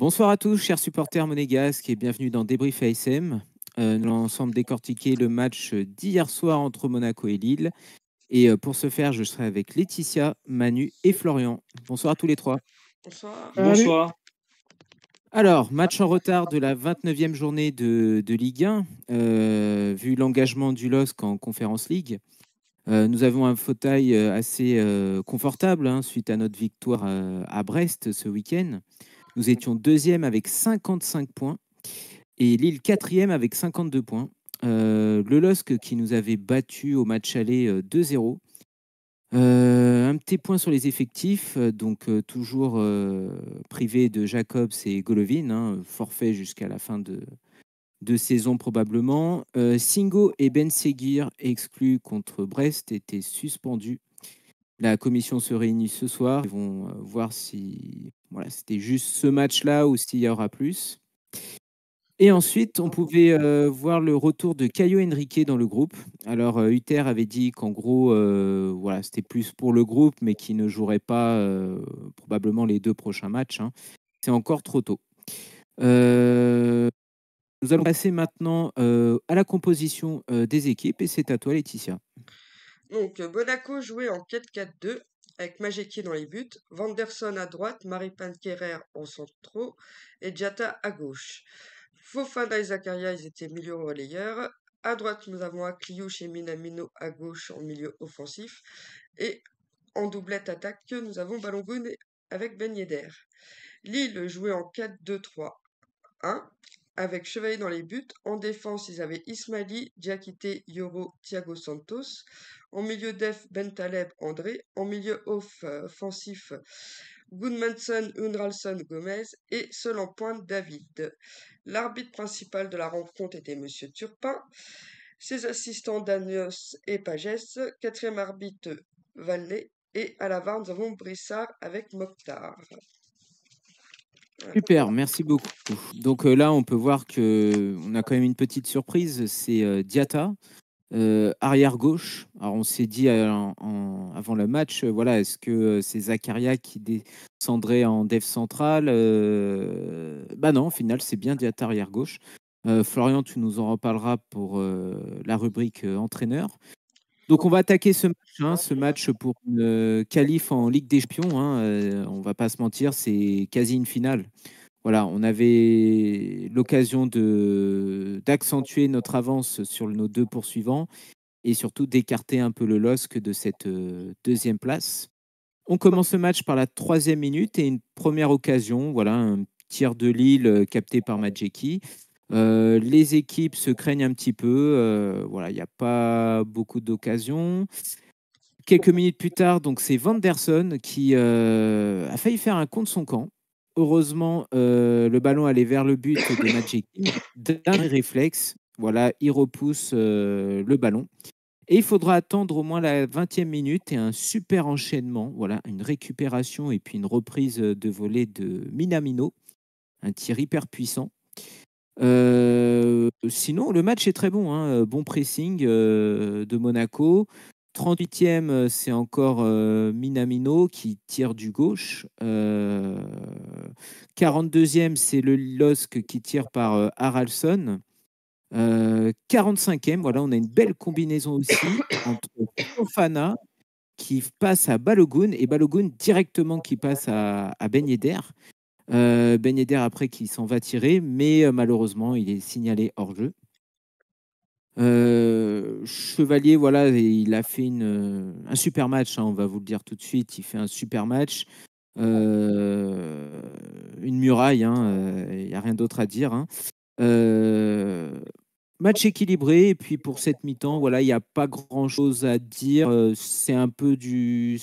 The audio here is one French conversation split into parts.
Bonsoir à tous, chers supporters monégasques, et bienvenue dans Débrief ASM. Nous allons ensemble décortiquer le match d'hier soir entre Monaco et Lille. Et pour ce faire, je serai avec Laetitia, Manu et Florian. Bonsoir à tous les trois. Bonsoir. Salut. Bonsoir. Alors, match en retard de la 29e journée de Ligue 1, vu l'engagement du LOSC en Conférence League. Nous avons un fauteuil assez confortable suite à notre victoire à Brest ce week-end. Nous étions deuxième avec 55 points et Lille quatrième avec 52 points. Le LOSC qui nous avait battu au match aller 2-0. Un petit point sur les effectifs, donc toujours privé de Jacobs et Golovin, forfait jusqu'à la fin de saison probablement. Singo et Ben Seguir, exclus contre Brest, étaient suspendus. La commission se réunit ce soir. Ils vont voir si c'était juste ce match-là ou s'il y aura plus. Et ensuite, on pouvait voir le retour de Caio Henrique dans le groupe. Alors, Uther avait dit qu'en gros, c'était plus pour le groupe, mais qu'il ne jouerait pas probablement les 2 prochains matchs. C'est encore trop tôt. Nous allons passer maintenant à la composition des équipes, et c'est à toi, Laetitia. Donc, Monaco jouait en 4-4-2 avec Majeki dans les buts, Vanderson à droite, Maripan Kerrer en centraux et Diatta à gauche. Fofana et Zakaria, ils étaient milieu relayeurs. À droite, nous avons Akliouche et Minamino à gauche en milieu offensif. Et en doublette attaque, nous avons Balogun avec Ben Yedder. Lille jouait en 4-2-3-1 avec Chevalier dans les buts. En défense, ils avaient Ismaili, Diakité, Yoro, Thiago Santos. En milieu def, Bentaleb, André. En milieu offensif, Goodmanson, Unralson, Gomez. Et seul en pointe, David. L'arbitre principal de la rencontre était Monsieur Turpin. Ses assistants, Danios et Pagès. Quatrième arbitre, Vallée. Et à la VAR, nous avons Brissard avec Mokhtar. Super, merci beaucoup. Donc là, on peut voir qu'on a quand même une petite surprise, c'est Diatta, arrière gauche. Alors on s'est dit avant le match, est-ce que c'est Zakaria qui descendrait en def central? Bah non, au final, c'est bien Diatta arrière gauche. Florian, tu nous en reparleras pour la rubrique entraîneur. Donc on va attaquer ce match pour une qualif en Ligue des Champions. On va pas se mentir, c'est quasi une finale. Voilà, on avait l'occasion d'accentuer notre avance sur nos 2 poursuivants et surtout d'écarter un peu le LOSC de cette deuxième place. On commence le match par la 3e minute et une première occasion, un tir de Lille capté par Majeki. Les équipes se craignent un petit peu, il n'y a pas beaucoup d'occasions. Quelques minutes plus tard, donc c'est Vanderson qui a failli faire un contre son camp. Heureusement, le ballon allait vers le but de Majeki. D'un réflexe, il repousse le ballon. Et il faudra attendre au moins la 20e minute et un super enchaînement, une récupération et puis une reprise de volée de Minamino, un tir hyper puissant. Sinon, le match est très bon, bon pressing de Monaco. 38e, c'est encore Minamino qui tire du gauche. 42e, c'est le LOSC qui tire par Haraldsson. 45e, on a une belle combinaison aussi entre Fofana qui passe à Balogun et Balogun directement qui passe à Ben Yedder. Ben Yedder après qui s'en va tirer, mais malheureusement il est signalé hors jeu. Chevalier, il a fait un super match, on va vous le dire tout de suite. Il fait un super match, une muraille, il n'y a rien d'autre à dire. Match équilibré, et puis pour cette mi-temps, il n'y a pas grand-chose à dire. C'est un peu du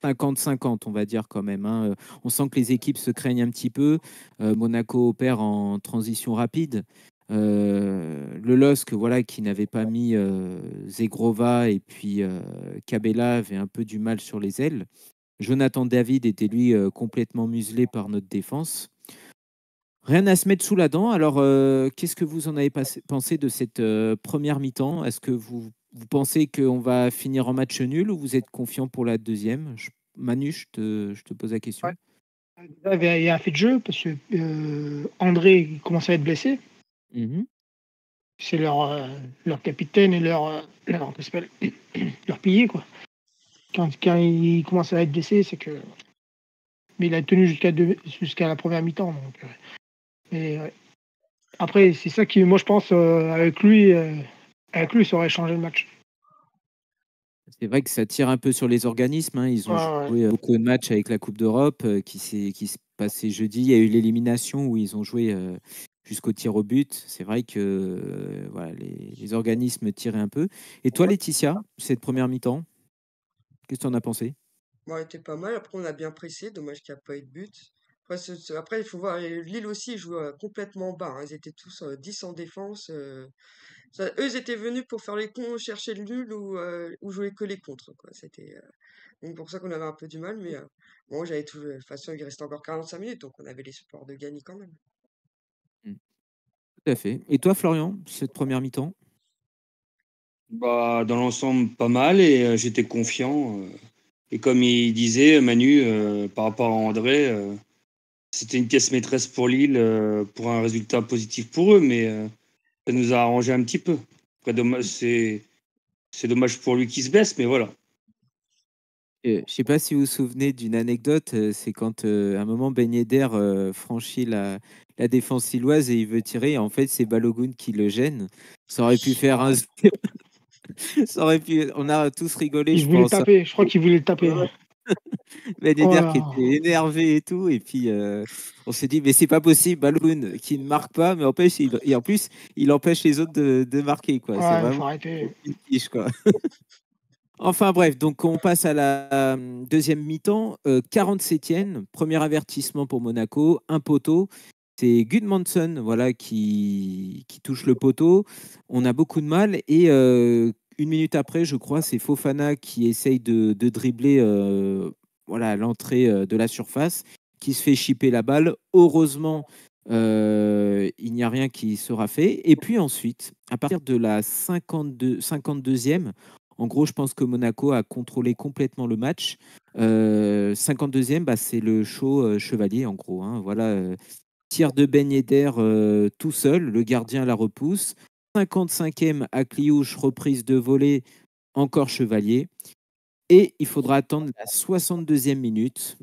50-50, on va dire quand même. On sent que les équipes se craignent un petit peu. Monaco opère en transition rapide. Le LOSC, qui n'avait pas mis Zegrova et puis Cabella avait un peu du mal sur les ailes. Jonathan David était lui complètement muselé par notre défense. Rien à se mettre sous la dent. Alors, qu'est-ce que vous en avez pensé de cette première mi-temps? Est-ce que vous pensez qu'on va finir en match nul ou vous êtes confiant pour la deuxième? Manu, je te pose la question. Il y a un fait de jeu parce que André il commence à être blessé. Mmh. C'est leur capitaine et leur, qu'est-ce que ça s'appelle leur pilier, quoi. Quand il commence à être blessé, c'est que. Mais il a tenu jusqu'à la première mi-temps. Donc, mais, ouais. Après, c'est ça qui, moi, je pense, avec lui, ça aurait changé le match. C'est vrai que ça tire un peu sur les organismes, hein. Ils ont Ouais, ouais. joué beaucoup de matchs avec la coupe d'Europe, qui s'est passée jeudi. Il y a eu l'élimination où ils ont joué, jusqu'au tir au but. C'est vrai que, voilà, les organismes tiraient un peu. Et toi, Laetitia, cette première mi-temps, qu'est-ce que tu en as pensé? Bon, elle était pas mal. Après, on a bien pressé. Dommage qu'il n'y a pas eu de but. Après, après, il faut voir. Lille aussi joue complètement bas, hein. Ils étaient tous 10 en défense. Eux, ils étaient venus pour faire les cons, chercher le nul ou jouer que les contres, quoi. C'était donc pour ça qu'on avait un peu du mal. Mais bon, j'avais tout. De toute façon, il restait encore 45 minutes. Donc on avait les supports de gagner quand même. Mmh, tout à fait. Et toi, Florian, cette première mi-temps? Bah, dans l'ensemble, pas mal et j'étais confiant. Et comme il disait, Manu, par rapport à André, c'était une pièce maîtresse pour Lille pour un résultat positif pour eux, mais ça nous a arrangé un petit peu. Après, c'est dommage pour lui qu'il se baisse, mais voilà. Je sais pas si vous vous souvenez d'une anecdote, c'est quand, à un moment Ben Yedder, franchit la défense lilloise et il veut tirer et en fait, c'est Balogun qui le gêne. Ça aurait pu faire un ça aurait pu on a tous rigolé, Il je voulait le pense, hein. taper. Je crois qu'il voulait le taper. Ben Oh Yedder là qui là. était énervé et tout et puis, on s'est dit: «Mais c'est pas possible, Balogun qui ne marque pas, mais empêche il et en plus, il empêche les autres de marquer, quoi». C'est Ouais, il vraiment faut arrêter. une quiche, quoi. Enfin bref, donc on passe à la deuxième mi-temps, 47e, premier avertissement pour Monaco, un poteau. C'est Gudmundsson, voilà, qui touche le poteau. On a beaucoup de mal et 1 minute après, je crois, c'est Fofana qui essaye de dribbler, voilà, à l'entrée, de la surface, qui se fait chipper la balle. Heureusement, il n'y a rien qui sera fait et puis ensuite, à partir de la 52e, en gros, je pense que Monaco a contrôlé complètement le match. 52e, bah, c'est le show Chevalier, en gros, hein. Voilà, tir de Ben Yedder tout seul, le gardien la repousse. 55e, Akliouche, reprise de volée, encore Chevalier. Et il faudra attendre la 62e minute.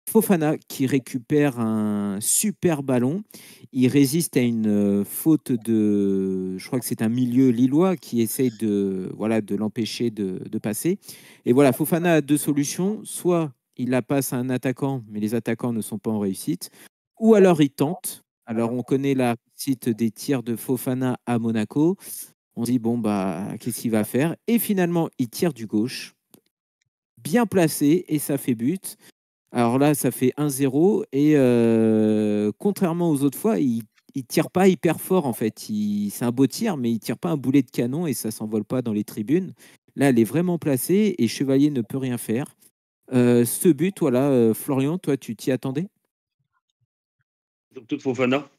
Fofana qui récupère un super ballon. Il résiste à une faute de, je crois que c'est un milieu lillois qui essaye de, voilà, de l'empêcher de passer. Et voilà, Fofana a deux solutions. Soit il la passe à un attaquant, mais les attaquants ne sont pas en réussite. Ou alors il tente. Alors on connaît la réussite des tirs de Fofana à Monaco. On se dit, bon, bah, qu'est-ce qu'il va faire? Et finalement, il tire du gauche, bien placé, et ça fait but. Alors là, ça fait 1-0 et contrairement aux autres fois, il tire pas hyper fort en fait. C'est un beau tir, mais il tire pas un boulet de canon et ça s'envole pas dans les tribunes. Là, elle est vraiment placée et Chevalier ne peut rien faire. Ce but, voilà, Florian, toi, tu t'y attendais? Surtout de Fofana.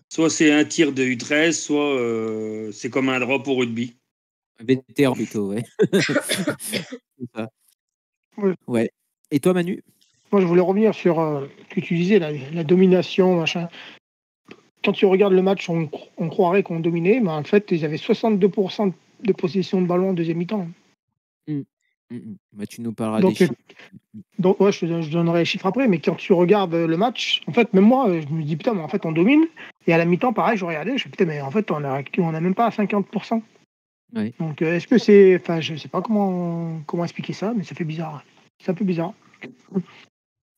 Soit c'est un tir de U13, soit c'est comme un drop au rugby. Vétéran plutôt, ouais. C'est ça. Ouais. Ouais. Et toi, Manu? Moi, je voulais revenir sur ce que tu disais, la domination, machin. Quand tu regardes le match, on croirait qu'on dominait, mais en fait, ils avaient 62% de possession de ballon en deuxième mi-temps. Mm. Bah, tu nous parleras des Donc, chiffres. ouais, je donnerai les chiffres après, mais quand tu regardes le match, en fait, même moi, je me dis, putain, mais en fait, on domine. Et à la mi-temps, pareil, je regardais, je me dis, putain, mais en fait, on a même pas à 50%. Ouais. Donc, est-ce que c'est. Enfin, je sais pas comment expliquer ça, mais ça fait bizarre. C'est un peu bizarre.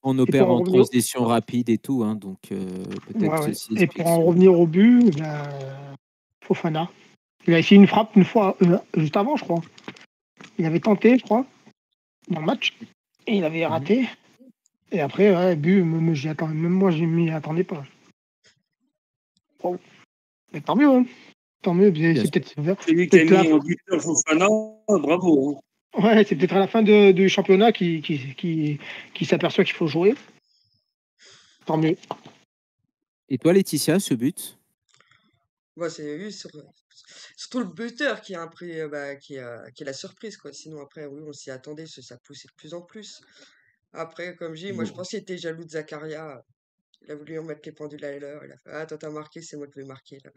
On Et pour opère en en revenir, transition rapide et tout, hein, donc ouais, peut-être ouais. ceci Et pour explique en cela. revenir au but, ben, Fofana. Il a essayé une frappe une fois, juste avant, je crois. Il avait tenté, je crois, dans le match, et il avait Mhm. raté. Et après, ouais, but, même moi, je m'y attendais pas. Bon. Mais tant mieux, hein. Tant mieux, Bien c'est sûr. C'est lui qui a peut-être la, mis en buteur Fofana, bravo. Hein. ouais, c'est peut-être à la fin du championnat qui s'aperçoit qu'il faut jouer. Tant mieux. Et toi, Laetitia, ce but? Ouais, c'est oui, surtout le buteur qui a un prix, qui est la surprise, quoi. Sinon, après, oui, on s'y attendait, ça poussait de plus en plus. Après, comme je dis, moi je Bon. pense qu'il était jaloux de Zakaria. Il a voulu en mettre les pendules à l'heure. Il a fait: «Ah, toi t'as marqué, c'est moi qui vais marquer là».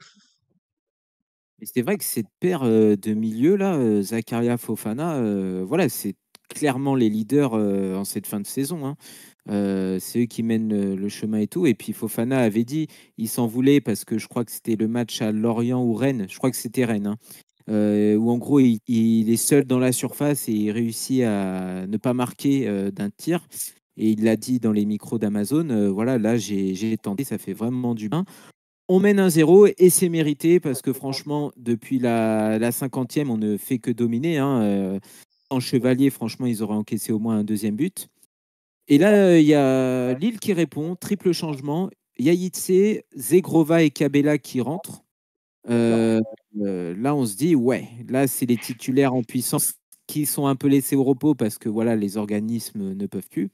Mais c'est vrai que cette paire de milieu là, Zakaria Fofana, voilà, c'est clairement les leaders en cette fin de saison, hein. C'est eux qui mènent le chemin et tout. Et puis Fofana avait dit, il s'en voulait parce que je crois que c'était le match à Lorient ou Rennes. Je crois que c'était Rennes, hein, où en gros il est seul dans la surface et il réussit à ne pas marquer d'un tir. Et il l'a dit dans les micros d'Amazon, voilà, là j'ai tenté, ça fait vraiment du bien. On mène 1-0 et c'est mérité parce que franchement, depuis la 50e, on ne fait que dominer, hein. En Chevalier, franchement, ils auraient encaissé au moins un deuxième but. Et là, il y a Lille qui répond, triple changement. Yaïtse, Zegrova et Kabela qui rentrent. Euh, Là, on se dit, ouais, là, c'est les titulaires en puissance qui sont un peu laissés au repos parce que voilà, les organismes ne peuvent plus.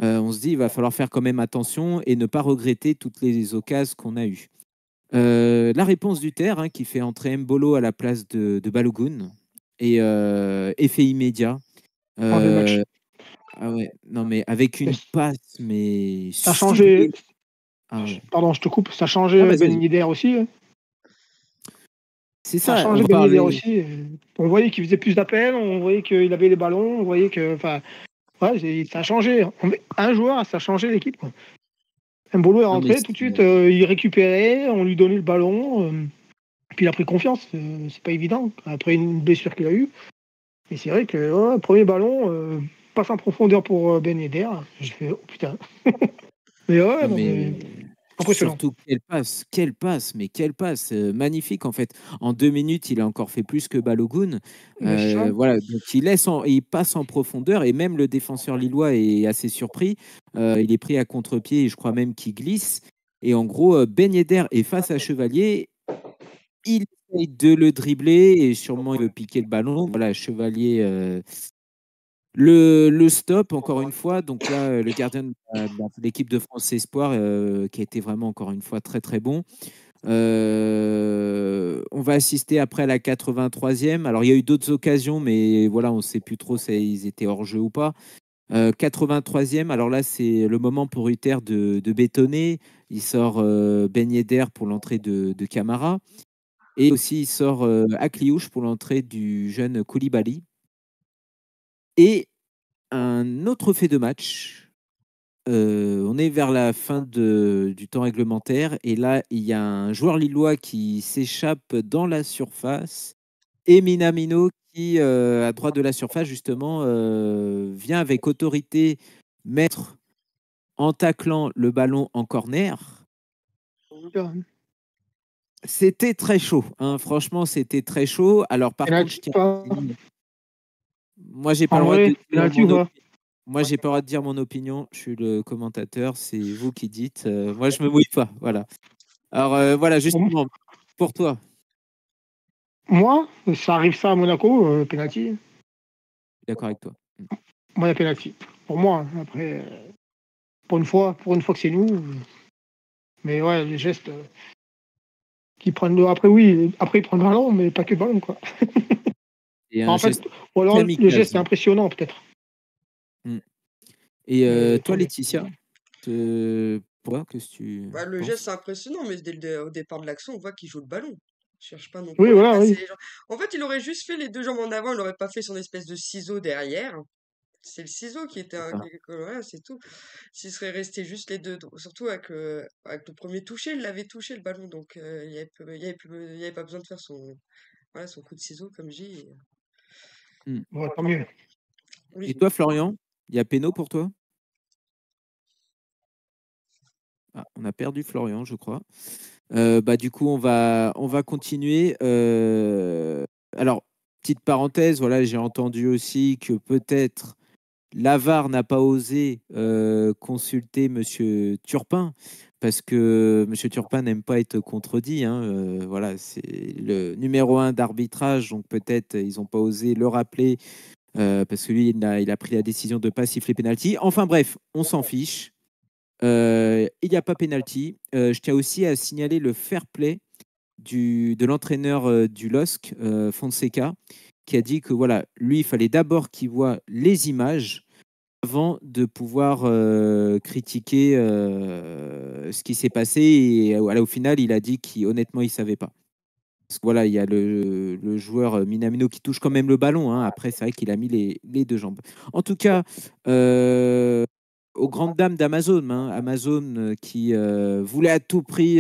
On se dit, il va falloir faire quand même attention et ne pas regretter toutes les occasions qu'on a eues. La réponse du Terre, hein, qui fait entrer Mbolo à la place de Balogun. Et effet immédiat. En deux matchs. Ah ouais, non mais avec une passe, mais Ça a changé. ciblée. Ah ouais. Pardon, je te coupe. Ça a Ah, changé vas-y, Ben vas-y. Yedder aussi. C'est Ça a ça, on changé va Ben Yedder parler. aussi. On voyait qu'il faisait plus d'appels, on voyait qu'il avait les ballons, on voyait que. Enfin, ouais, ça a changé. Un joueur, ça a changé l'équipe, quoi. Mbolo est Non mais rentré, tout de suite, il récupérait, on lui donnait le ballon, puis il a pris confiance. C'est pas évident, après une blessure qu'il a eue. Et c'est vrai que premier ballon, passe en profondeur pour Ben Yedder. J'ai fait, oh putain. Mais ouais, non non, mais mais impressionnant. surtout quelle passe, mais quelle passe, magnifique en fait. En 2 minutes, il a encore fait plus que Balogun. Mais c'est ça. Voilà, donc il passe en profondeur et même le défenseur lillois est assez surpris. Il est pris à contre-pied et je crois même qu'il glisse. Et en gros, Ben Yedder est face à Chevalier. Il essaye de le dribbler et sûrement il veut piquer le ballon. Voilà, Chevalier le stop encore une fois. Donc là, le gardien de l'équipe de France Espoir qui a été vraiment encore une fois très très bon. On va assister après à la 83e. Alors il y a eu d'autres occasions, mais voilà, on ne sait plus trop si ils étaient hors jeu ou pas. 83e, alors là c'est le moment pour Uther de bétonner. Il sort Ben Yedder pour l'entrée de Camara. Et aussi, il sort Akliouche pour l'entrée du jeune Koulibaly. Et un autre fait de match. On est vers la fin du temps réglementaire. Et là, il y a un joueur lillois qui s'échappe dans la surface. Et Minamino qui, à droite de la surface, justement, vient avec autorité mettre en taclant le ballon en corner. C'était très chaud, hein. Franchement, c'était très chaud. Alors, par contre, je Penalty, tiens pas. à dire, moi, j'ai pas En le droit vrai, de dire penalty ou pas? Moi, j'ai pas le droit de dire mon opinion. Je suis le commentateur. C'est vous qui dites. Moi, je me mouille pas. Voilà. Alors, voilà, Pour justement, pour toi, moi, ça arrive ça à Monaco, penalty. je suis d'accord avec toi. Moi, il y a penalty. Pour moi, hein. Après, pour une fois que c'est nous. Mais ouais, les gestes qui prennent le. Après, oui, après, il prend le ballon, mais pas que le ballon, quoi. Et Enfin, un en fait, geste ou alors le geste est kamikaze. impressionnant, peut-être. Mm. Et Mais toi, tant mieux. Laetitia, pourquoi qu'est-ce que tu Bah, le geste, penses? c'est impressionnant, mais au départ de l'action, on voit qu'il joue le ballon. Il cherche pas non Oui, plus à voilà, casser oui. les jambes. En fait, il aurait juste fait les deux jambes en avant, il aurait pas fait son espèce de ciseau derrière. C'est le ciseau qui était C'est un... ça. Voilà, c'est tout. S'il serait resté juste les deux, surtout avec le premier touché, il l'avait touché le ballon, donc il y avait pas besoin de faire voilà, son coup de ciseau, comme je dis. Mm. Ouais, tant mieux. Et Oui. toi, Florian, il y a péno pour toi? Ah, on a perdu Florian, je crois. Bah, du coup, on va continuer. Alors, petite parenthèse, voilà, j'ai entendu aussi que peut-être l'AVAR n'a pas osé consulter Monsieur Turpin parce que Monsieur Turpin n'aime pas être contredit, hein. Voilà, c'est le numéro un d'arbitrage, donc peut-être ils n'ont pas osé le rappeler parce que lui, il a pris la décision de ne pas siffler penalty. Enfin bref, on s'en fiche. Il n'y a pas penalty. Je tiens aussi à signaler le fair play de l'entraîneur du LOSC, Fonseca, qui a dit que voilà, lui, il fallait d'abord qu'il voit les images avant de pouvoir critiquer ce qui s'est passé. Et au final, il a dit qu'honnêtement, il ne savait pas. Parce que voilà, il y a le joueur Minamino qui touche quand même le ballon. Hein. Après, c'est vrai qu'il a mis les deux jambes. En tout cas, aux grandes dames d'Amazon, hein, Amazon qui voulait à tout prix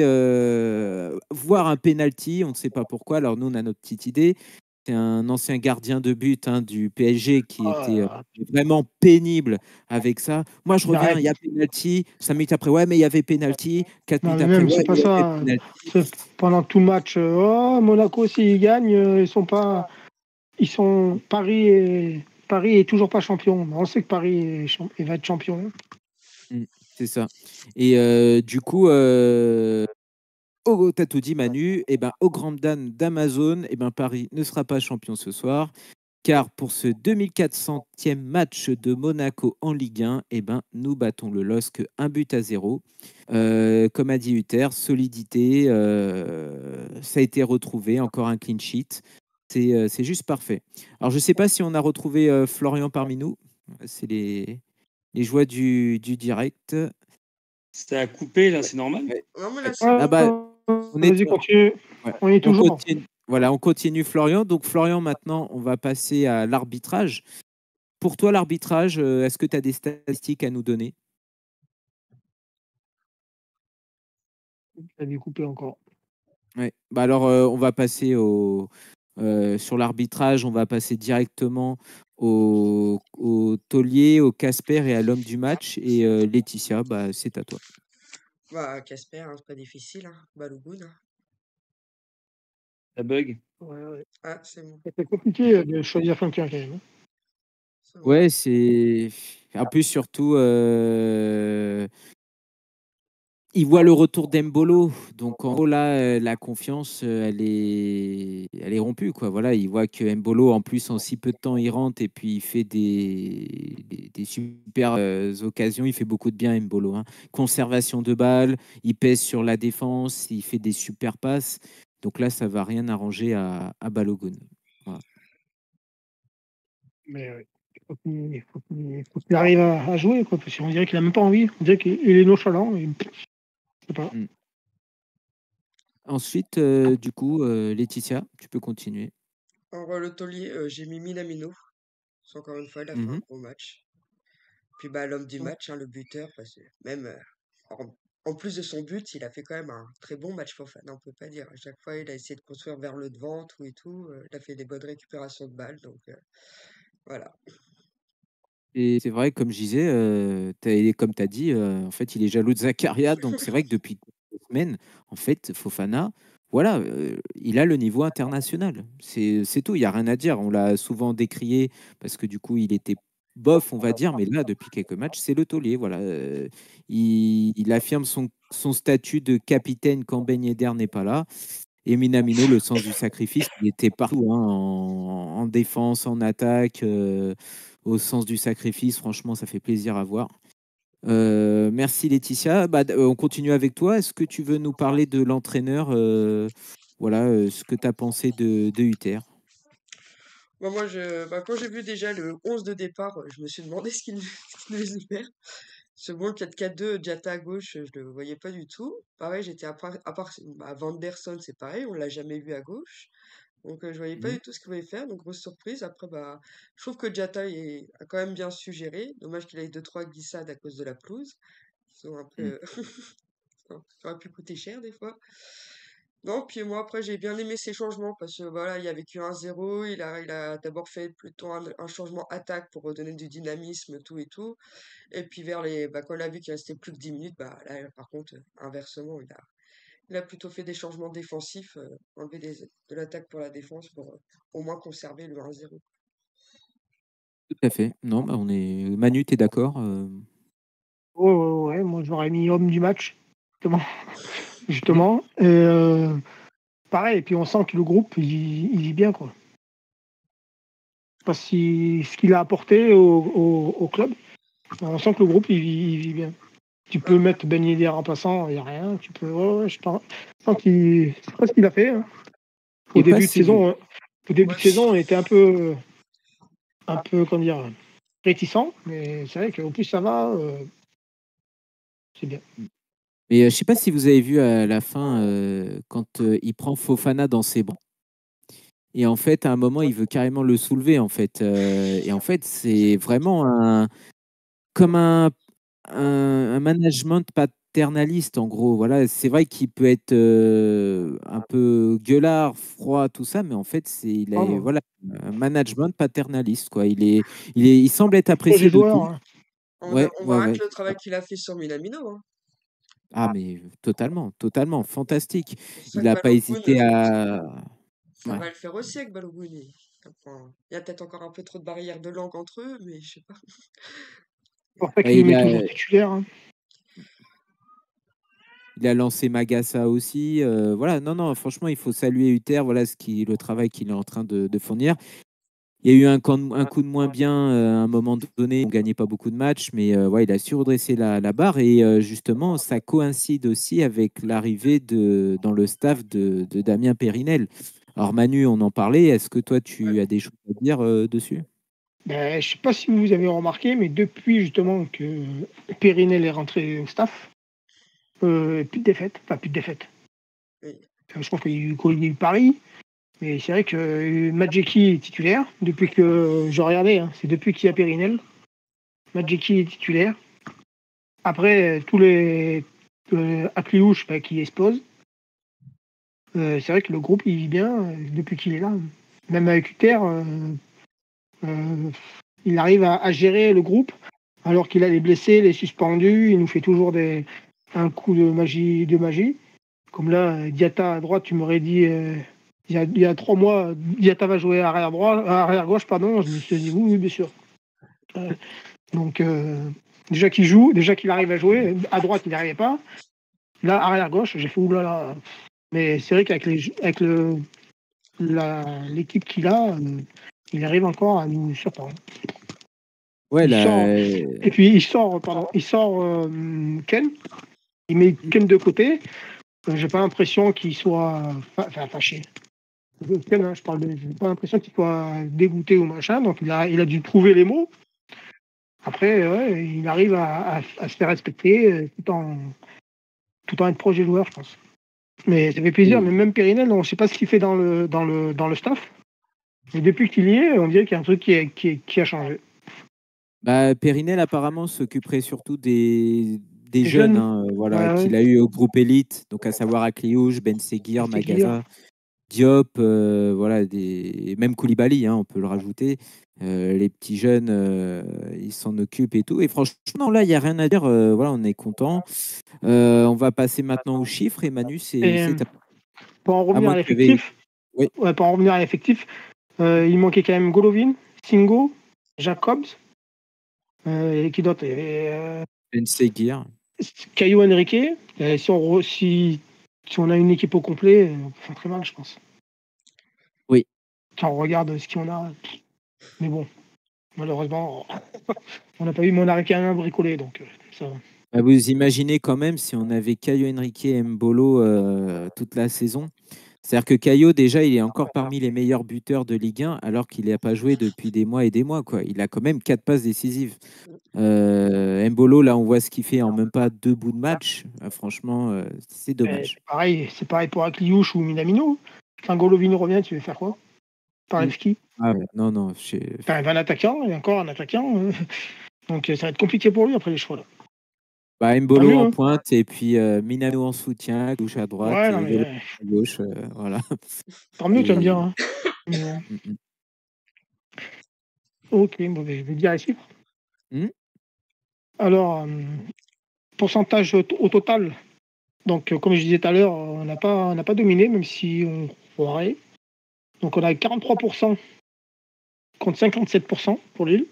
voir un penalty. On ne sait pas pourquoi. Alors nous, on a notre petite idée. C'est un ancien gardien de but du PSG qui était vraiment pénible avec ça. Moi, je reviens, il y a penalty. 5 minutes après, ouais, mais il y avait penalty. 4 minutes après, même, ouais, c'est pas ça. Pendant tout match, Monaco, s'ils gagnent, ils sont pas. Ils sont. Paris est toujours pas champion. On sait que Paris va être champion. C'est ça. Et du coup, t'as tout dit, Manu. Et ben, aux grandes dames d'Amazon, et ben, Paris ne sera pas champion ce soir. Car pour ce 2400e match de Monaco en Ligue 1, eh ben, nous battons le LOSC 1-0. Comme a dit Uther, solidité, ça a été retrouvé, encore un clean sheet. C'est juste parfait. Alors, je ne sais pas si on a retrouvé Florian parmi nous. C'est les joies du direct. Ça a coupé, là, c'est normal. Non, mais là, Ah bah, vas-y, continue. Ouais. On est toujours. Voilà, on continue Florian. Donc Florian, maintenant, on va passer à l'arbitrage. Pour toi, l'arbitrage, est-ce que tu as des statistiques à nous donner? Ça a coupé encore. Ouais. Bah alors, on va passer sur l'arbitrage, on va passer directement au taulier, au Casper et à l'homme du match. Et Laetitia, bah, c'est à toi. Bah, Casper, hein, c'est pas difficile. Hein. Balogun. Hein. Ça bug. Ouais. Ah, c'est bon. C'est compliqué de choisir quelqu'un quand même. Ouais, c'est. En plus, surtout, il voit le retour d'Embolo. Donc, en gros, là, la confiance, elle est rompue, quoi. Voilà, il voit que Mbolo, en plus, en si peu de temps, il rentre et puis il fait des super occasions. Il fait beaucoup de bien, Mbolo. Hein. Conservation de balles, il pèse sur la défense, il fait des super passes. Donc là, ça va rien arranger à Balogun. Voilà. Mais il faut qu'il arrive à jouer, quoi, parce qu'on dirait qu'il n'a même pas envie. On dirait qu'il est nonchalant. Je sais pas. Ensuite, du coup, Laetitia, tu peux continuer. Alors, le taulier, j'ai mis Minamino. Encore une fois, il a fait un gros match. Puis bah, l'homme du match, hein, le buteur, parce que même en plus de son but, il a fait quand même un très bon match Fofana, on peut pas dire. À chaque fois, il a essayé de construire vers le devant, tout et tout. Il a fait des bonnes récupérations de balles, donc voilà. Et c'est vrai, comme je disais, comme tu as dit, en fait, il est jaloux de Zakaria. Donc, c'est vrai que depuis quelques semaines, en fait, Fofana, voilà, il a le niveau international. C'est tout, il n'y a rien à dire. On l'a souvent décrié parce que du coup, il était bof, on va dire. Mais là, depuis quelques matchs, c'est le taulier. Voilà. Il affirme son statut de capitaine quand Ben Yedder n'est pas là. Et Minamino, le sens du sacrifice, il était partout, hein, en défense, en attaque, au sens du sacrifice. Franchement, ça fait plaisir à voir. Merci Laetitia. Bah, on continue avec toi. Est-ce que tu veux nous parler de l'entraîneur, voilà, ce que tu as pensé de Uther? Bah, moi, quand j'ai vu déjà le 11 de départ, je me suis demandé ce qu'il devait faire. Ce bon 4-4-2, Diatta à gauche, je le voyais pas du tout. Pareil, j'étais à part Vanderson, c'est pareil, on l'a jamais vu à gauche. Donc je voyais pas du tout ce qu'il voulait faire, donc grosse surprise. Après, bah, je trouve que Diatta a quand même bien su gérer. Dommage qu'il ait 2-3 glissades à cause de la pelouse. Qui sont un peu... ça aurait pu coûter cher des fois. Non, puis moi après j'ai bien aimé ses changements parce que voilà, il y avait que 1-0, il a d'abord fait plutôt un changement attaque pour redonner du dynamisme, tout et tout. Et puis quand on a vu qu'il restait plus que 10 minutes, bah là par contre, inversement, il a plutôt fait des changements défensifs, enlever de l'attaque pour la défense pour au moins conserver le 1-0. Tout à fait. Non, bah, Manu, tu es d'accord? Ouais, moi j'aurais mis homme du match, justement. Pareil, et puis on sent que le groupe, il vit bien, quoi. Je sais pas si ce qu'il a apporté au club, on sent que le groupe, il vit bien. Tu peux mettre Ben Yedder en passant, il n'y a rien. Tu peux, je pense qu'il, c'est pas ce qu'il a fait. Hein. Au début de saison, on était un peu, comment dire, réticent, mais c'est vrai qu'au plus ça va, c'est bien. Mais je sais pas si vous avez vu à la fin, quand il prend Fofana dans ses bras. Et en fait, à un moment, il veut carrément le soulever, en fait. Et en fait, c'est vraiment comme un management paternaliste, en gros. Voilà, c'est vrai qu'il peut être un peu gueulard, froid, tout ça, mais en fait, il Ah, a bon. voilà, un management paternaliste, quoi. Il semble être Projet apprécié de joueur, tous. hein. Ouais, On ouais, verra ouais. que le travail qu'il a fait sur Minamino. Hein. Ah, mais totalement, totalement, fantastique. C'est ça Il que n'a pas Balogun, hésité à. ça Ouais. va le faire aussi avec Balogun. Enfin, il y a peut-être encore un peu trop de barrières de langue entre eux, mais je sais pas. C'est pour ça Bah, qu'il le met toujours titulaire. Hein. il a lancé Magassa aussi. Voilà, non, non, franchement, il faut saluer Uther. Voilà le travail qu'il est en train de fournir. Il y a eu un coup de moins bien à un moment donné. On ne gagnait pas beaucoup de matchs, mais ouais, il a su redresser la barre. Et justement, ça coïncide aussi avec l'arrivée dans le staff de Damien Périnel. Alors, Manu, on en parlait. Est-ce que toi, tu as des choses à dire dessus? Ben, je sais pas si vous avez remarqué, mais depuis justement que Périnel est rentré au staff, plus de défaites. Enfin, plus de défaites. Oui. Je pense qu'il y a eu Paris, mais c'est vrai que Madjeki est titulaire depuis que je regardais. Hein, c'est depuis qu'il y a Périnel. Madjeki est titulaire. Après, tous les Akliouche qui explose. C'est vrai que le groupe il vit bien depuis qu'il est là. Même avec Uther, il arrive à gérer le groupe alors qu'il a les blessés, les suspendus. Il nous fait toujours un coup de magie. Comme là, Diatta à droite, tu m'aurais dit il y a 3 mois, Diatta va jouer arrière gauche, pardon. Je me suis dit oui, bien sûr. Donc déjà qu'il joue, déjà qu'il arrive à jouer, à droite il n'arrivait pas. Là, arrière gauche, j'ai fait oulala. Mais c'est vrai qu'avec l'équipe qu'il a, il arrive encore à nous surprendre. Ouais, Il sort, et puis il sort Ken, il met Ken de côté. J'ai pas l'impression qu'il soit fâché. Ken, hein, j'ai pas l'impression qu'il soit dégoûté ou machin, donc il a dû trouver les mots. Après, ouais, il arrive à se faire respecter tout en être proche des joueurs, je pense. Mais ça fait plaisir, mais même Périnel, on ne sait pas ce qu'il fait dans le staff. Mais depuis qu'il y est, on dirait qu'il y a un truc qui a changé. bah, Périnel apparemment s'occuperait surtout des Les jeunes, jeunes, hein, voilà, ouais, qu'il a eu au groupe élite, donc à savoir Akliouche, Ben Seguir, c'est qui dire. Magaza, Diop, voilà, même Koulibaly, hein, on peut le rajouter. Les petits jeunes, ils s'en occupent et tout. Et franchement, là, il n'y a rien à dire. Voilà, on est content. On va passer maintenant aux chiffres. Et Manu, Et pour en à revenir moins à que tu avais. l'effectif, Oui, il manquait quand même Golovin, Singo, Jacobs, et qui d'autre? Il y avait Ben Seguir. Caio Henrique. Si on a une équipe au complet, on peut faire très mal, je pense. Oui. Quand on regarde ce qu'on a. Mais bon, malheureusement, on n'a pas eu, mais on a réussi à bricoler, donc ça va. Bah, vous imaginez quand même si on avait Caio Henrique et Mbolo toute la saison. C'est-à-dire que Caio, déjà, il est encore parmi les meilleurs buteurs de Ligue 1, alors qu'il n'a pas joué depuis des mois et des mois, quoi. Il a quand même 4 passes décisives. Mbolo, là, on voit ce qu'il fait en même pas 2 bouts de match. Franchement, c'est dommage. C'est pareil pour Akliouche ou Minamino. Quand Golovin revient, tu veux faire quoi? Par ski. Ah, non, non. T'as un attaquant, et encore un attaquant. Donc ça va être compliqué pour lui après les choix là. Bah, Tant Mbolo mieux, en hein. pointe et puis Minano en soutien, gauche à droite Ouais, non, et mais Velo à gauche. Voilà. tant mieux, tu vas me dire. Et... Hein. Mais bon. Mm, Ok, bon, je vais dire les chiffres. mm. Alors, pourcentage au total. Donc, comme je disais tout à l'heure, on n'a pas dominé, même si on croirait. Donc, on a 43% contre 57% pour Lille.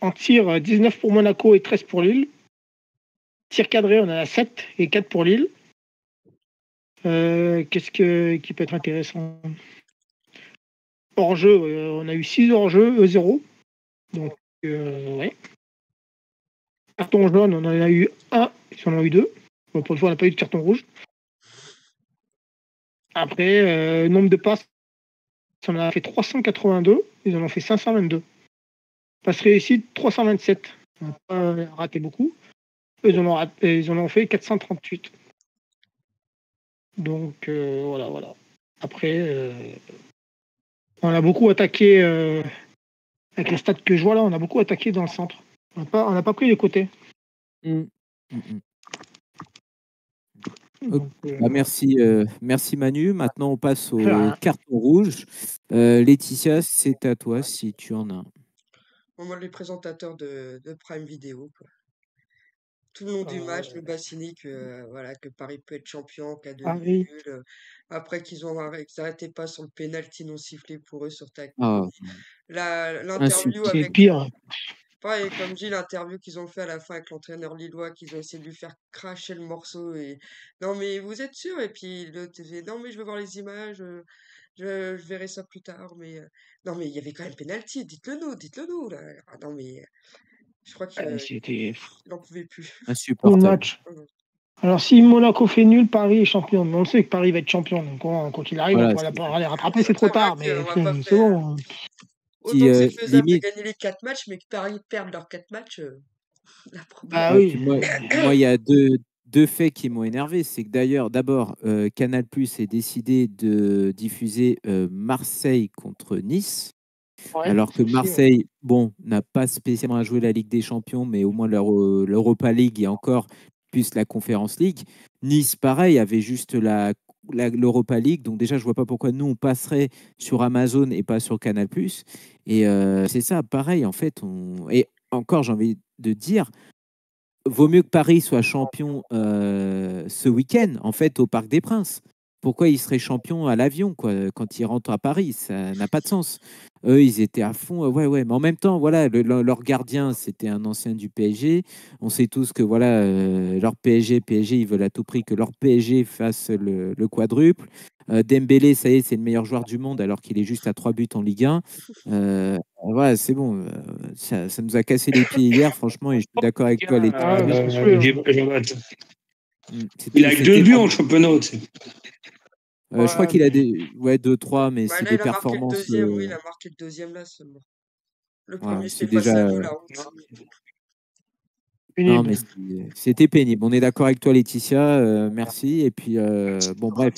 En tir, 19 pour Monaco et 13 pour Lille. Tir cadré, on a 7 et 4 pour Lille. Qu'est-ce qui peut être intéressant? Hors-jeu, on a eu 6 hors-jeu, 0. Donc, ouais. Carton jaune, on en a eu 1, si on en a eu 2. Bon, pour une fois, on n'a pas eu de carton rouge. Après, nombre de passes, on en a fait 382, ils en ont fait 522. Passe réussite 327. On n'a pas raté beaucoup. Eux, ils en ont fait 438. Donc voilà. Après, on a beaucoup attaqué avec les stats que je vois là. On a beaucoup attaqué dans le centre. On n'a pas pris les côtés. Donc, Merci Manu. Maintenant, on passe au carton rouge. Laetitia, c'est à toi si tu en as un. Moi, les présentateurs de Prime Video, quoi. Tout le long du match, le Bassini, que Paris peut être champion en cas de oui. nul. Après qu'ils n'arrêtaient pas sur le pénalty non sifflé pour eux sur Takumi. Ah, L'interview c'est avec. pire. Pareil, comme dit, l'interview qu'ils ont fait à la fin avec l'entraîneur lillois, qu'ils ont essayé de lui faire cracher le morceau et non mais vous êtes sûr? Et puis l'autre disait non mais je veux voir les images, je verrai ça plus tard. Mais non mais il y avait quand même penalty, dites-le nous là. Ah, non mais je crois qu'il C'était n'en pouvait plus. tout le insupportable. match. Alors, si Monaco fait nul, Paris est champion. Mais on sait que Paris va être champion. Donc, quand il arrive, Voilà, on va les rattraper. C'est trop tard. Mais On va pas c'est bon. Autant que c'est faisable de limite. gagner les 4 matchs, mais que Paris perde leurs 4 matchs, la Bah Ouais, oui. puis moi, il y a deux faits qui m'ont énervé. C'est que d'abord, Canal+ est décidé de diffuser Marseille contre Nice, Ouais, alors que c'est aussi, Marseille, bon, n'a pas spécialement à jouer la Ligue des Champions, mais au moins l'Europa League et encore plus la Conference League. Nice, pareil, avait juste l'Europa League. Donc déjà, je vois pas pourquoi nous, on passerait sur Amazon et pas sur Canal+. Et c'est ça, pareil, en fait. Et encore, j'ai envie de dire, vaut mieux que Paris soit champion ce week-end, en fait, au Parc des Princes. Pourquoi ils seraient champions à l'avion, quoi, quand ils rentrent à Paris? Ça n'a pas de sens. Eux, ils étaient à fond. Ouais. Mais en même temps, voilà, leur gardien, c'était un ancien du PSG. On sait tous que voilà, leur PSG, ils veulent à tout prix que leur PSG fasse le quadruple. Dembélé, ça y est, c'est le meilleur joueur du monde alors qu'il est juste à 3 buts en Ligue 1. Voilà, c'est bon. Ça nous a cassé les pieds hier, franchement, et je suis d'accord avec toi, il a 2 buts en championnat. Je crois qu'il a des 2-3, mais Bah c'est là, des il a marqué le performances. deuxième, oui, il a marqué le deuxième là seulement. Le Voilà, premier, c'est c'était face à déjà. nous, la honte. Non, mais c'était pénible. On est d'accord avec toi, Laetitia. Merci. Et puis, bon, bref,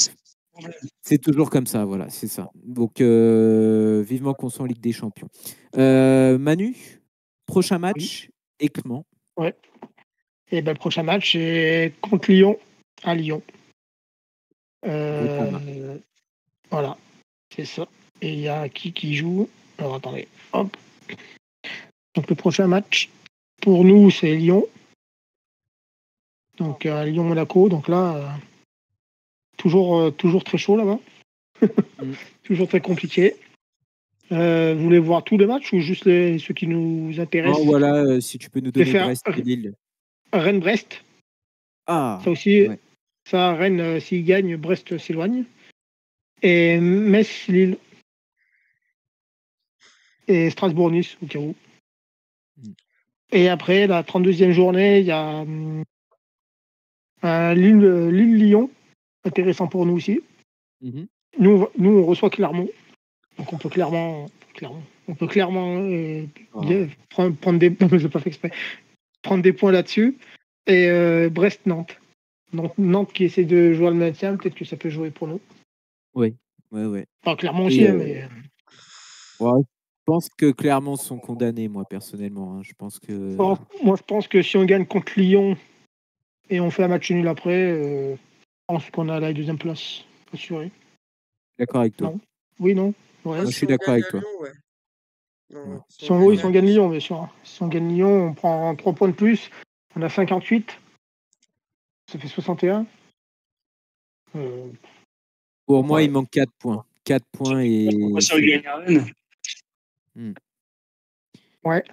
c'est toujours comme ça. Voilà, c'est ça. Donc, vivement qu'on soit en Ligue des Champions. Manu, prochain match, Éclement. Ouais. Et ben, le prochain match, c'est contre Lyon, à Lyon. Voilà, c'est ça. Et il y a qui joue? Alors, attendez. Hop. Donc, le prochain match, pour nous, c'est Lyon. Donc, Lyon-Monaco. Donc là, toujours très chaud là-bas. Toujours très compliqué. Vous voulez voir tous les matchs ou juste ceux qui nous intéressent? Non, voilà, si tu peux nous donner Brest et Lille. Rennes-Brest. Ah, ça aussi, ouais. Ça, Rennes, s'il gagne, Brest s'éloigne. Et Metz-Lille. Et Strasbourg-Nice, au cas où. Et après, la 32e journée, il y a Lille-Lyon. Intéressant pour nous aussi. Nous, on reçoit Clermont. Donc on peut clairement prendre des points, j'ai pas fait exprès, prendre des points là-dessus. Et Brest-Nantes. Donc Nantes qui essaie de jouer le maintien, peut-être que ça peut jouer pour nous. Oui. Enfin, Clermont aussi, mais. Ouais, je pense que Clermont sont condamnés, moi, personnellement. Je pense que. Moi, je pense que si on gagne contre Lyon et on fait un match nul après, je pense qu'on a la deuxième place assurée. D'accord avec toi. Non. Oui, non. Ouais. Moi, je suis d'accord avec toi. Si on gagne Lyon, bien sûr. Si on gagne Lyon, on prend 3 points de plus. On a 58. Ça fait 61. Pour moi, il manque 4 points. 4 points et. Ouais.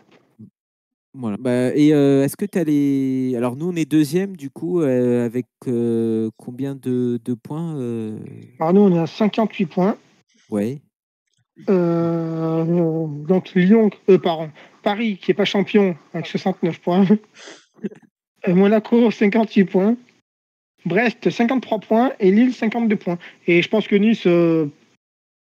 Voilà. Et est-ce que tu as les. Alors, nous, on est deuxième, du coup, avec combien de points Alors, nous, on est à 58 points. Ouais. Donc, Lyon, Paris, qui n'est pas champion, avec 69 points. Monaco, 58 points. Brest, 53 points. Et Lille, 52 points. Et je pense que Nice, on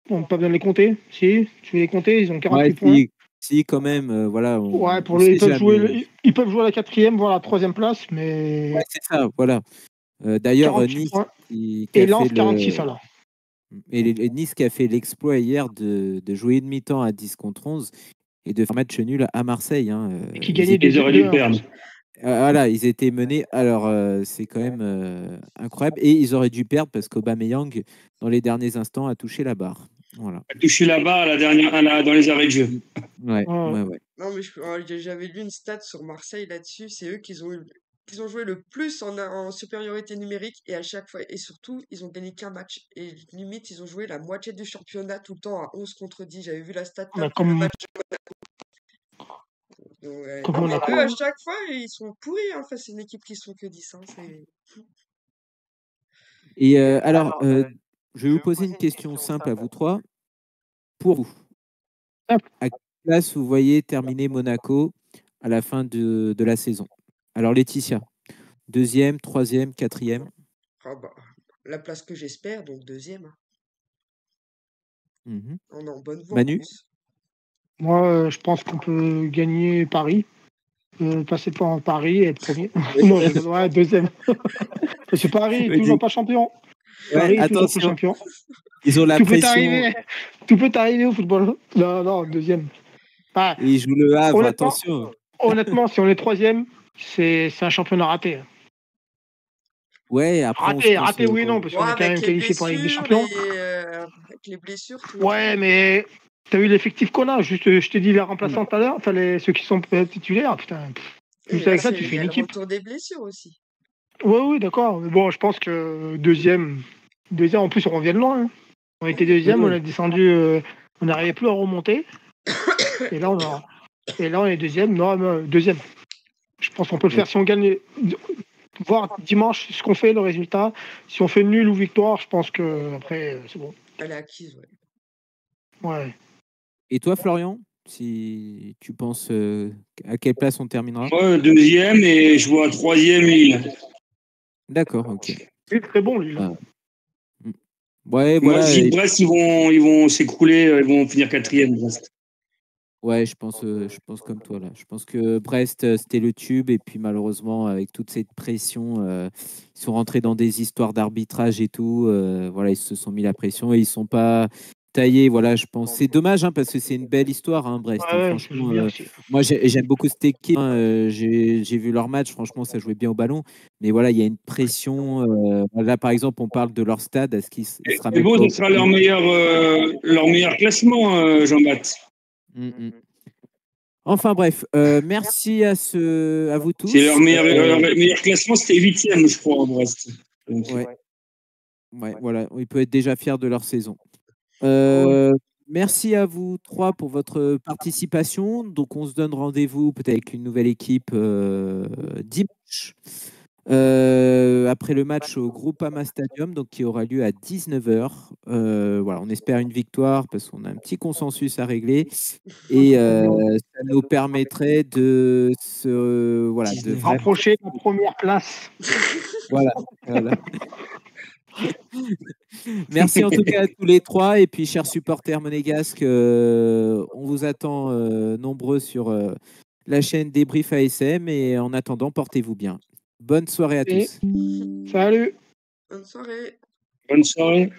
n'a pas besoin de les compter. Si, tu veux les compter, ils ont 48 points. Si, quand même, voilà, Ouais, on ils sait peuvent jouer, jamais. ils peuvent jouer la 4e, voire la 3e place, mais Ouais, c'est ça, voilà. D'ailleurs, 46 Nice points. qui Et a fait Lens, 46 alors. et Nice qui a fait l'exploit hier de jouer une mi-temps à 10 contre 11 et de faire match nul à Marseille, hein. Et qui Ils gagnait étaient Ils auraient dû 2 le en perdre. plus. voilà, ils étaient menés. Alors, c'est quand même incroyable. Et ils auraient dû perdre parce qu'Aubameyang, dans les derniers instants, a touché la barre. Voilà. A touché là-bas à la dernière, dans les arrêts de jeu. Ouais, Ouais. ouais, ouais. Non, mais j'avais lu une stat sur Marseille là-dessus. C'est eux qui ont joué le plus en supériorité numérique et à chaque fois. Et surtout, ils ont gagné qu'un match. Et limite, ils ont joué la moitié du championnat tout le temps à 11 contre 10. J'avais vu la stat Bah, après le comme, match. Donc, comme non, mais Monaco. eux, à chaque fois, ils sont pourris. Hein. Enfin, c'est une équipe qui sont que 10. Hein. Et alors, je vais vous poser une question simple à vous trois. Pour vous, Simple. à quelle place vous voyez terminer Monaco à la fin de la saison? Alors, Laetitia, deuxième, troisième, quatrième. Ah bah, la place que j'espère, donc deuxième. Hein. Mhm. On est en bonne voie en Manu? plus. Moi, je pense qu'on peut gagner Paris. Passer par Paris et être premier. Non, ouais, deuxième. Parce que Paris est toujours pas champion. Ouais, Paris est toujours pas attention, champion. ils ont la Tout peut pression. arriver. Tout peut arriver au football. Non, non, deuxième. Ah, Et ils jouent le Havre, honnêtement, attention. honnêtement, si on est troisième, c'est un championnat raté. Ouais, après, on se pense. Raté, oui, non, parce Ouais, qu'on est quand même qualifié pour la Ligue des Champions. avec les blessures, tout le Ouais, mais t'as vu l'effectif qu'on a. Juste, je t'ai dit les remplaçants tout à l'heure, enfin, ceux qui sont titulaires. Putain, juste avec ça, tu il fais y a une le équipe. retour des blessures aussi. Ouais, oui, d'accord. Mais bon, je pense que deuxième, en plus, on revient de loin. Hein. On était deuxième, on a descendu, on n'arrivait plus à remonter. Et là, on est deuxième. Non, deuxième. Je pense qu'on peut le faire si on gagne, voir dimanche ce qu'on fait, le résultat. Si on fait nul ou victoire, je pense que après, c'est bon. Elle est acquise, ouais. Ouais. Et toi, Florian, si tu penses à quelle place on terminera? Moi, deuxième et je vois troisième Lille. D'accord, ok. C'est très bon, lui. Là. Ah. Ouais, Moi, voilà. je dis Brest, ils vont s'écrouler, ils vont finir quatrième, Brest. Ouais, je pense comme toi là. Je pense que Brest, c'était le tube et puis malheureusement, avec toute cette pression, ils sont rentrés dans des histoires d'arbitrage et tout. Voilà, ils se sont mis la pression et ils sont pas taillés. Voilà, je pense. C'est dommage hein, parce que c'est une belle histoire, hein, Brest. Hein, Ouais, ça joue franchement, bien aussi. moi j'aime beaucoup cette équipe. Hein, j'ai vu leur match. Franchement, ça jouait bien au ballon. Mais voilà, il y a une pression. Là, par exemple, on parle de leur stade. Est-ce qu'il sera Et même bon, pas ce au sera leur meilleur classement, Jean-Baptiste. Mm, mm. Enfin bref, merci à vous C'est tous. leur meilleur classement, c'était huitième, je crois, à Brest. Donc, Ouais, ouais, voilà, ils peuvent être déjà fiers de leur saison. Ouais. Merci à vous trois pour votre participation. Donc, on se donne rendez-vous peut-être avec une nouvelle équipe dimanche. Après le match au Groupama Stadium, donc qui aura lieu à 19h. Voilà, on espère une victoire parce qu'on a un petit consensus à régler et ça nous permettrait de se voilà de vraiment Rapprocher la première place. voilà. Voilà. Merci en tout cas à tous les trois et puis chers supporters monégasques, on vous attend nombreux sur la chaîne Débrief ASM et en attendant portez-vous bien. Bonne soirée à Et tous. salut. Bonne soirée. bonne soirée.